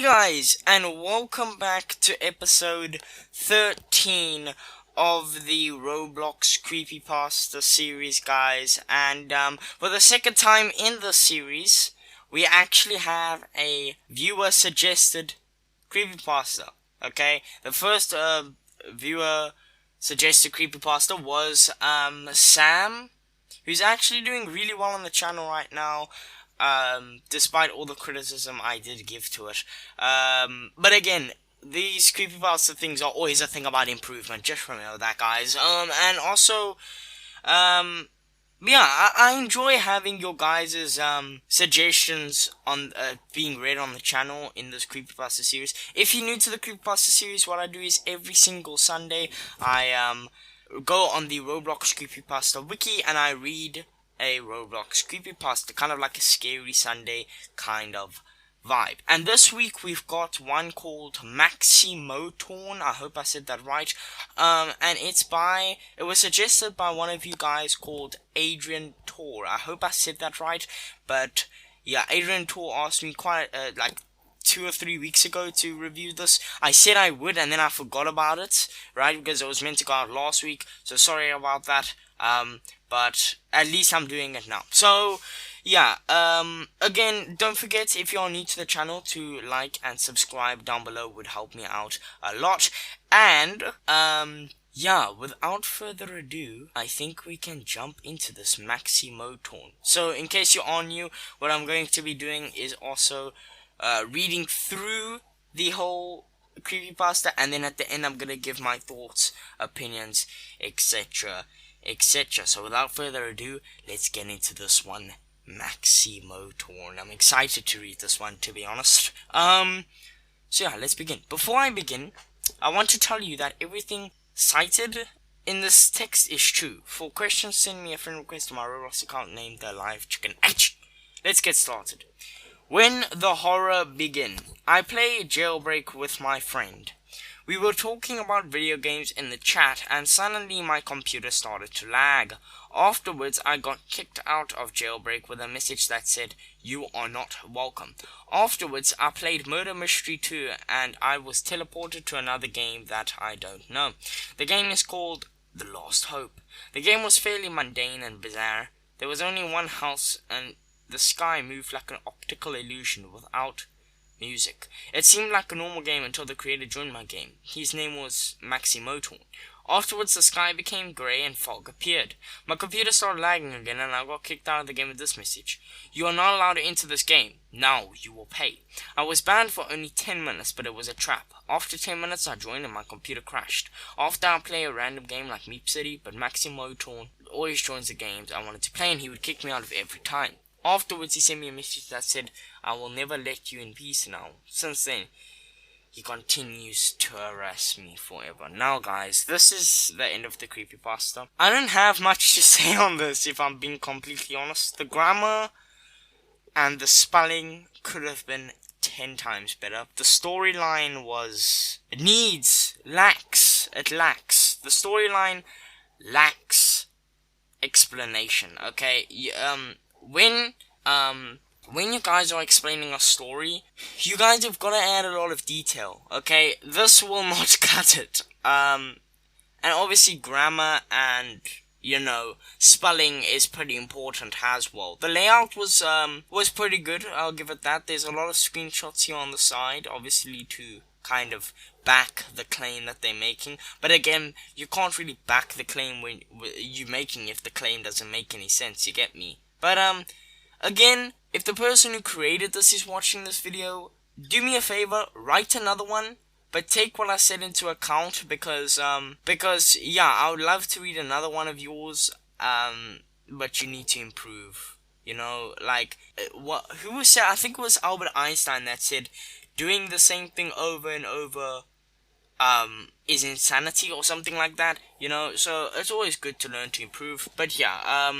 guys, and welcome back to episode 13 of the Roblox Creepypasta series, guys. And for the second time in the series, we actually have a viewer suggested creepypasta. Okay, the first viewer suggested creepypasta was Sam, who's actually doing really well on the channel right now. Despite all the criticism I did give to it. But again, these creepypasta things are always a thing about improvement. Just remember that, guys. And also, yeah, I enjoy having your guys' suggestions on being read on the channel in this creepypasta series. If you're new to the creepypasta series, what I do is every single Sunday I go on the Roblox Creepypasta wiki and I read a Roblox Creepypasta, kind of like a Scary Sunday kind of vibe. And this week we've got one called Maximotorn. I hope I said that right. And it was suggested by one of you guys called Adrian Tor. I hope I said that right. But yeah, Adrian Tor asked me quite like 2 or 3 weeks ago to review this. I said I would, and then I forgot about it, right? Because it was meant to go out last week. So sorry about that. But at least I'm doing it now. So yeah, again, don't forget, if you're new to the channel, to like and subscribe down below. Would help me out a lot. And yeah, without further ado, I think we can jump into this Maximotorn. So in case you are new, what I'm going to be doing is also reading through the whole creepypasta, and then at the end I'm gonna give my thoughts, opinions, etc. etc. So without further ado, let's get into this one, Maximotorn. I'm excited to read this one, to be honest. So yeah, let's begin. Before I begin, I want to tell you that everything cited in this text is true. For questions, send me a friend request to my Roblox account named The Live Chicken. Let's get started. When the horror began, I played Jailbreak with my friend. We were talking about video games in the chat, and suddenly my computer started to lag. Afterwards, I got kicked out of Jailbreak with a message that said, "You are not welcome." Afterwards, I played Murder Mystery 2, and I was teleported to another game that I don't know. The game is called The Last Hope. The game was fairly mundane and bizarre. There was only one house, and the sky moved like an optical illusion without music. It seemed like a normal game until the creator joined my game. His name was Maximotorn. Afterwards, the sky became grey and fog appeared. My computer started lagging again, and I got kicked out of the game with this message: "You are not allowed to enter this game. Now you will pay." I was banned for only 10 minutes, but it was a trap. After 10 minutes, I joined and my computer crashed. After I play a random game like Meep City, but Maximotorn always joins the games I wanted to play, and he would kick me out of every time. Afterwards, he sent me a message that said, "I will never let you in peace now." Since then, he continues to harass me forever. Now, guys, this is the end of the creepypasta. I don't have much to say on this, if I'm being completely honest. The grammar and the spelling could have been 10 times better. The storyline was... It lacks. The storyline lacks explanation, okay? When you guys are explaining a story, you guys have got to add a lot of detail, okay? This will not cut it. And obviously grammar and, you know, spelling is pretty important as well. The layout was pretty good, I'll give it that. There's a lot of screenshots here on the side, obviously to kind of back the claim that they're making. But again, you can't really back the claim when you're making if the claim doesn't make any sense, you get me? But, again, if the person who created this is watching this video, do me a favor, write another one, but take what I said into account, because yeah, I would love to read another one of yours, but you need to improve, you know, like, who was said, I think it was Albert Einstein that said, doing the same thing over and over, is insanity, or something like that, you know, so it's always good to learn to improve. But yeah,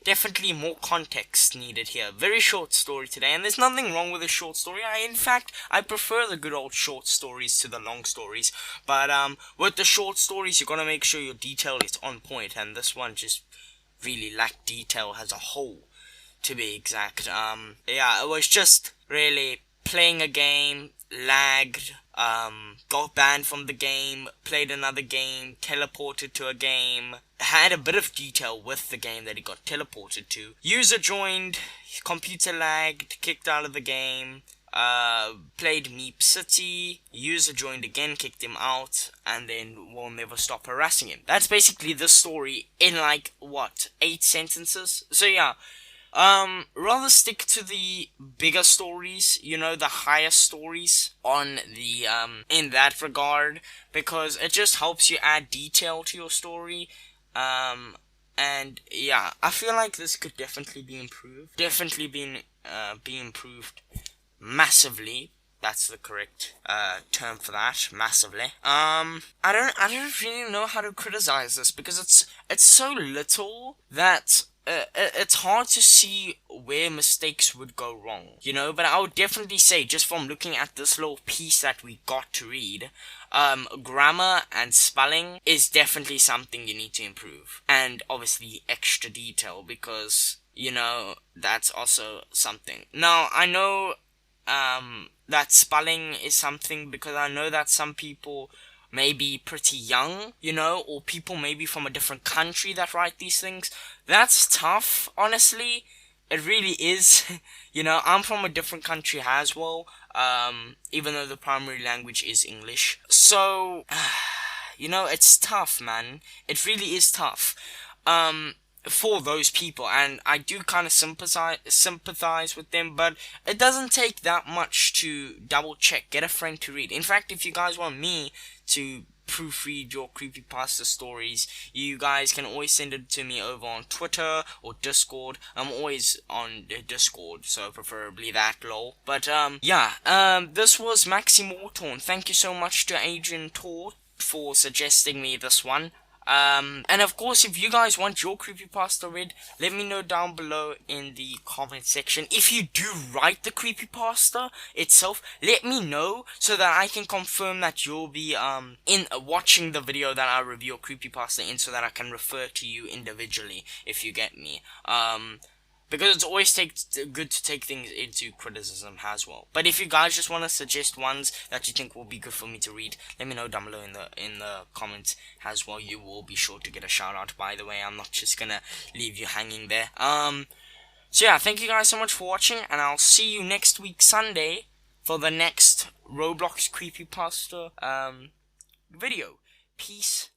definitely more context needed here. Very short story today, and there's nothing wrong with a short story. In fact, I prefer the good old short stories to the long stories. But with the short stories, you're gonna make sure your detail is on point, and this one just really lacked detail as a whole, to be exact. Yeah, it was just really playing a game, lagged, got banned from the game, played another game, teleported to a game, had a bit of detail with the game that he got teleported to. User joined, computer lagged, kicked out of the game, played Meep City, user joined again, kicked him out, and then will never stop harassing him. That's basically the story in like, what, 8 sentences? So yeah, rather stick to the bigger stories, you know, the higher stories on the, in that regard, because it just helps you add detail to your story, and yeah, I feel like this could definitely be improved. Definitely be improved massively. That's the correct term for that. Massively. I don't really know how to criticize this because it's so little that it's hard to see where mistakes would go wrong, you know. But I would definitely say, just from looking at this little piece that we got to read, grammar and spelling is definitely something you need to improve, and obviously extra detail, because you know that's also something. Now I know that spelling is something because I know that some people may be pretty young, you know, or people maybe from a different country that write these things. That's tough, honestly. It really is. You know, I'm from a different country as well, even though the primary language is English. So, you know, it's tough, man. It really is tough. For those people, and I do kind of sympathize with them, but it doesn't take that much to double check. Get a friend to read. In fact, if you guys want me to proofread your creepypasta stories, you guys can always send it to me over on Twitter or Discord. I'm always on Discord, so preferably that, lol. But yeah, this was Maximotorn. Thank you so much to Adrian Tor for suggesting me this one. And of course, if you guys want your creepypasta read, let me know down below in the comment section. If you do write the creepypasta itself, let me know so that I can confirm that you'll be in watching the video that I review your creepypasta in, so that I can refer to you individually, if you get me. Because it's always good to take things into criticism as well. But if you guys just want to suggest ones that you think will be good for me to read, let me know down below in the comments as well. You will be sure to get a shout out, by the way. I'm not just gonna leave you hanging there. So yeah, thank you guys so much for watching, and I'll see you next week Sunday for the next Roblox Creepypasta video. Peace